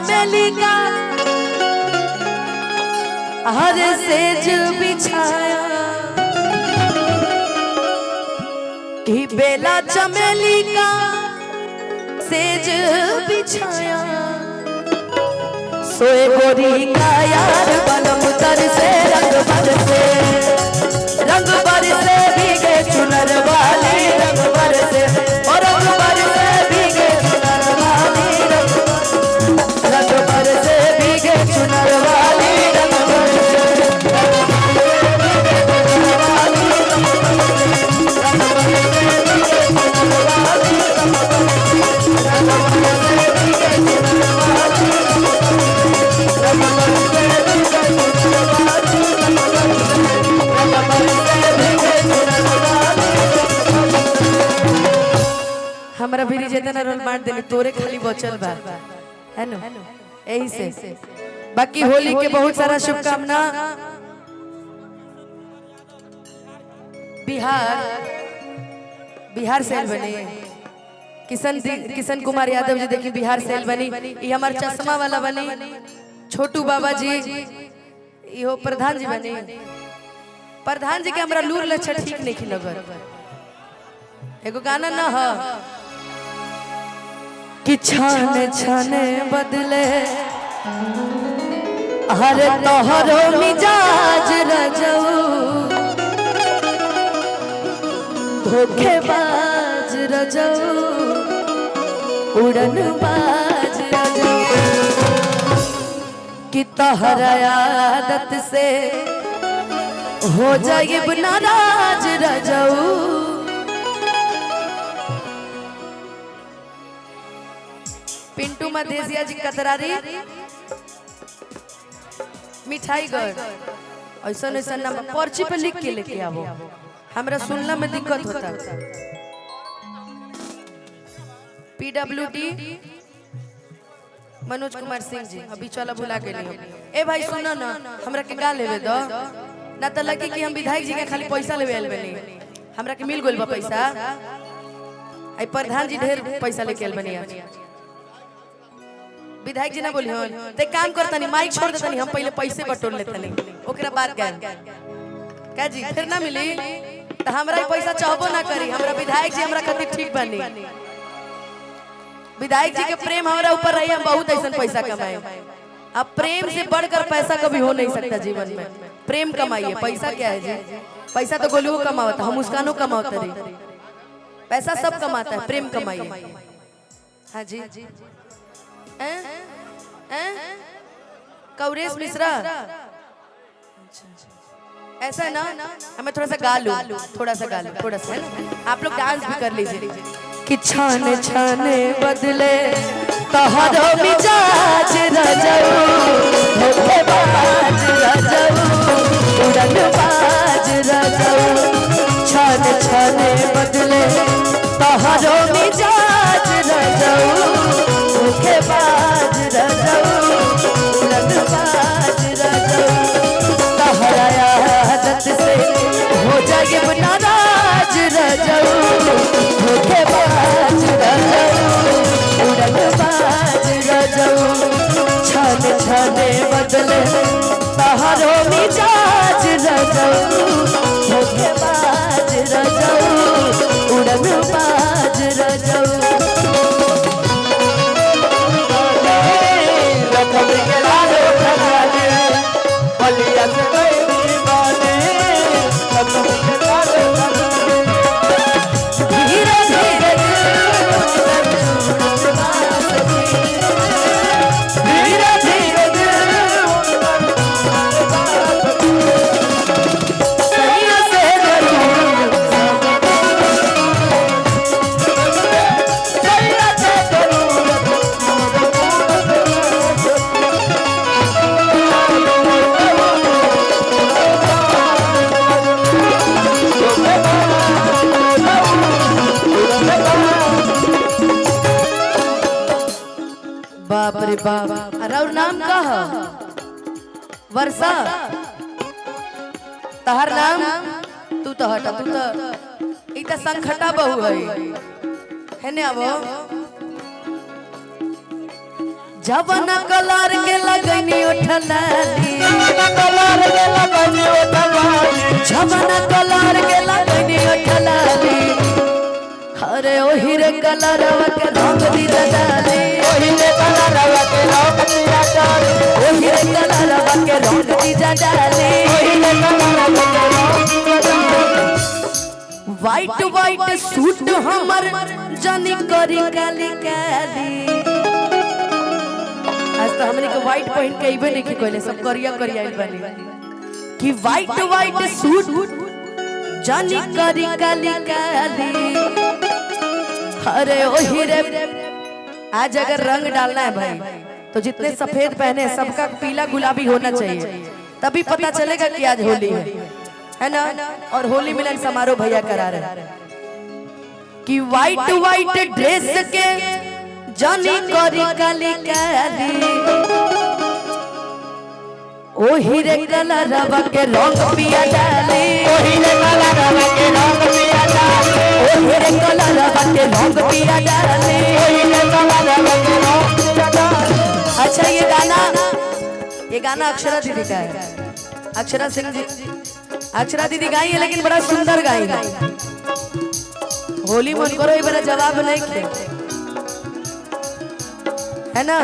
चमेली का हर सेज बिछाया कि बेला चमेली का सेज बिछाया सोए गोरी का यार बलम तर से रंग बरसे भीगे चुनर वाली रंग बरसे और रंग बरसे भीगे चुनर वाली रंग बरसे भीगे चुनर वाली रंग हमारा भी जितना रोल मार देली तोरे खाली बचल बा है नो यही से बाकी होली के बहुत सारा शुभकामना। बिहार से बने किशन कुमार यादव जी देखिए बिहार से बनी ये हमारे चश्मा वाला बनी छोटू बाबा जी यो प्रधान जी बने प्रधान जी के हमरा लूर लच्छा ठीक नहीं लगल एगो गाना न ह कि छाने छाने बदले हरे तोहरो मिजाज रजऊ धोखेबाज रजऊ उड़न बाज रजऊ कि तोहरा आदत से हो जाए नाराज रजऊ पिंटू मधेसिया जी कतरारी मिठाई गढ़ ऐसा ऐसा नाम पर्ची पे लिख के लेके आवो हमरा सुनना में दिक्कत होता। पीडब्ल्यूडी मनोज कुमार सिंह जी अभी चला बुला के लिए ए भाई सुनो ना हमरा के गा लेवे दो ना तो लगे कि हम विधायक जी के खाली पैसा लेवे आइल बनी हमरा के मिल गइल बा पैसा आई प्रधान जी ढेर पैसा लेके आइल बनी विधायक जी ना बोली हो ते काम करता नहीं माइक छोड़ देता नहीं हम पहले पैसे बटोर लेते नहीं ओकरा बाद गान का जी फिर ना मिली तो हमरा पैसा चाहबो ना करी हमरा विधायक जी हमरा खातिर ठीक बनी विधायक जी के प्रेम हमरा ऊपर रही हम बहुत ऐसा पैसा कमाए अब प्रेम से बढ़कर पैसा कभी हो नहीं सकता जीवन में प्रेम कमाइए पैसा क्या है जी पैसा तो गोलू कमाता हम मुस्कानों कमाते रही पैसा सब कमाता है प्रेम कमाइए। हाँ जी कौरेश मिश्रा ऐसा है ना हमें थोड़ा सा गा लूं थोड़ा सा आप लोग डांस भी कर लीजिए कि छाने छाने बदले तोहरो मिजाज रजऊ धोखेबाज रजऊ उड़न बाज रजऊ छाने छाने बदले तोहरो मिजाज रजऊ धोखेबाज रजऊ उड़न बाज रजऊ तोहरा आदत से हो जाए नाराज रजऊ धोखेबाज रजऊ उड़न बाज रजऊ छाने छाने बदले तोहरो मिजाज रजऊ धोखेबाज रजऊ उड़न बाज रजऊ बाप रे बाप और नाम का है वर्षा तहर नाम तू तो हटा तू तो इतना संखटा बहु है ने आवो जवाना कलर के लगनी उठलाली जवाना कलर के लगनी उठलाली अरे ओही रे कलरवा के रंग दिला डाली ओही रे कलरवा के रंग दिला डाली ओही रे कलरवा के रंग दिला डाली ओही रे कलरवा के रंग दिला डाली वाइट वाइट सूट हमर जानी करी काली काली आज तो हमने के वाइट पहन के इबे नहीं कोइले सब करिया करिया आइल बानी कि वाइट वाइट सूट जानी करी काली काली अरे ओही रे आज अगर रंग डालना है भाई तो जितने सफेद पहने सबका पीला गुलाबी होना चाहिए तभी पता चलेगा कि आज होली है ना। और होली मिलन समारोह भैया करा रहे कि वाइट वाइट ड्रेस के जानी करी काली काली ओही रे कलरवा के रंग पिया डाली ओही रे कलरवा के रंग पिया डाली ओही रे कलरवा के रंग पिया डाली ओही रे कलरवा के रंग पिया डाली। अच्छा ये गाना अक्षरा दीदी का है। अक्षरा सिंह जी अक्षरा दीदी गाई है लेकिन बड़ा सुंदर गाई है। होली मन करो ये बड़ा जवाब नहीं खे है ना।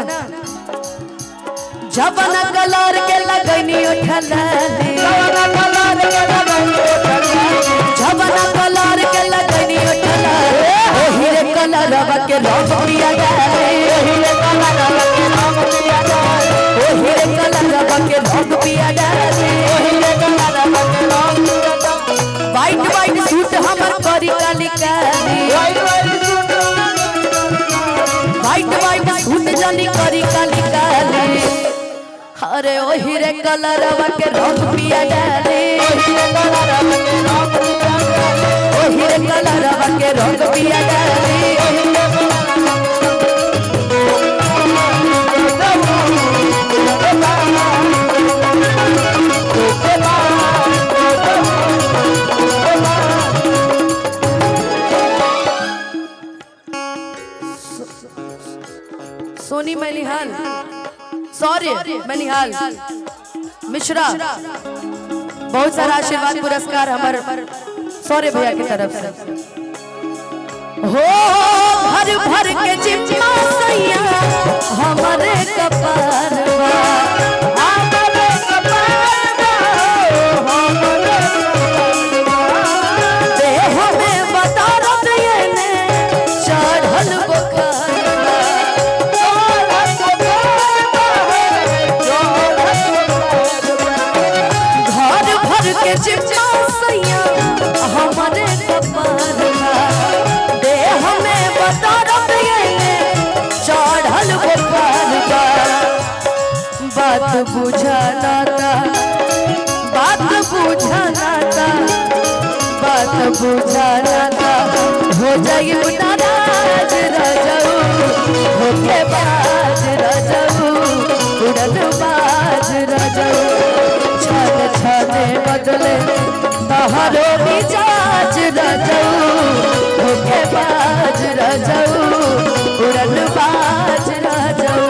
जवाना कलर के लगनी उठलाली जवाना कलर के लगनी उठलाली ओही रे कलरवा के रंग पिया डाली ओही रे कलरवा के रंग पिया डाली ओही रे कलरवा के रंग पिया डाली ओही रे कलरवा के रंग पिया डाली। वाइट वाइट सूट हमर करी Kali Kali white white suit जानी करी काली काली अरे ओही रे कलरवा के रंग पिया डाली ओही रे कलरवा के रंग पिया डाली। सोनी मैनिहाल सॉरी मैनिहाल मिश्रा बहुत सारा आशीर्वाद पुरस्कार हमारे सौर्य भैया की तरफ से हो भर भर के जिम्मा सैया हमारे कपारवा हमारे कपारवा हमारे देह में बता रहे ने चढ़ल बुखारवा घर भर के जिम्मा सैया हमारे कपारवा देह में बता रहे ने चढ़ल बुखारवा बात बुझाना था बात बुझाना था बात बुझाना था हो जाई नाराज रजऊ होके बाज रजऊ उड़न बाज रजऊ छन छने बदले तहरो मिजाज रजऊ होके बाज रजऊ उड़न बाज रजऊ।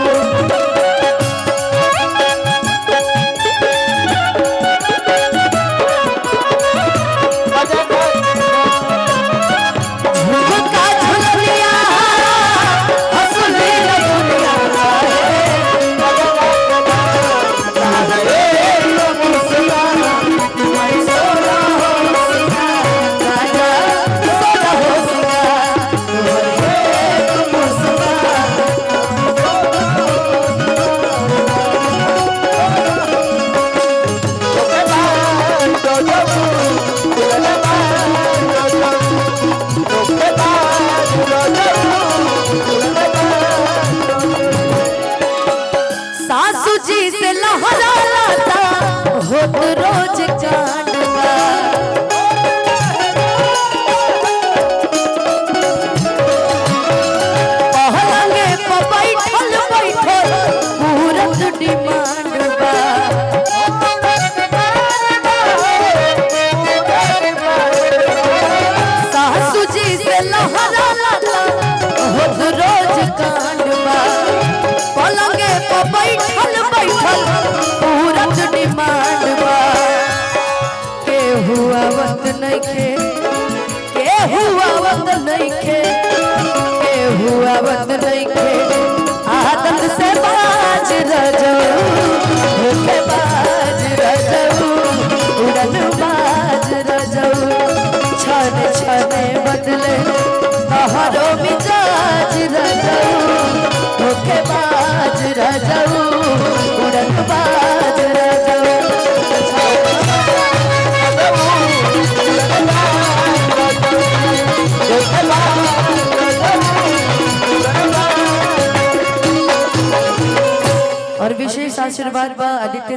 सासू जी से लहरा लाता होत रोज कांडवा पहलंगे पे बैठल बैठल पूरत डिमांडवा सासू जी से लहरा लाता होत रोज कांडवा पलंगे नइखे केहू आवत नइखे आदत से बाज रजऊ धोखेबाज रजऊ उड़न बाज रजऊ छने छने बदले तोहरो मिजाज रजऊ धोखेबाज रजऊ उड़न बाज रजऊ और विशेष आशीर्वाद बा आदित्य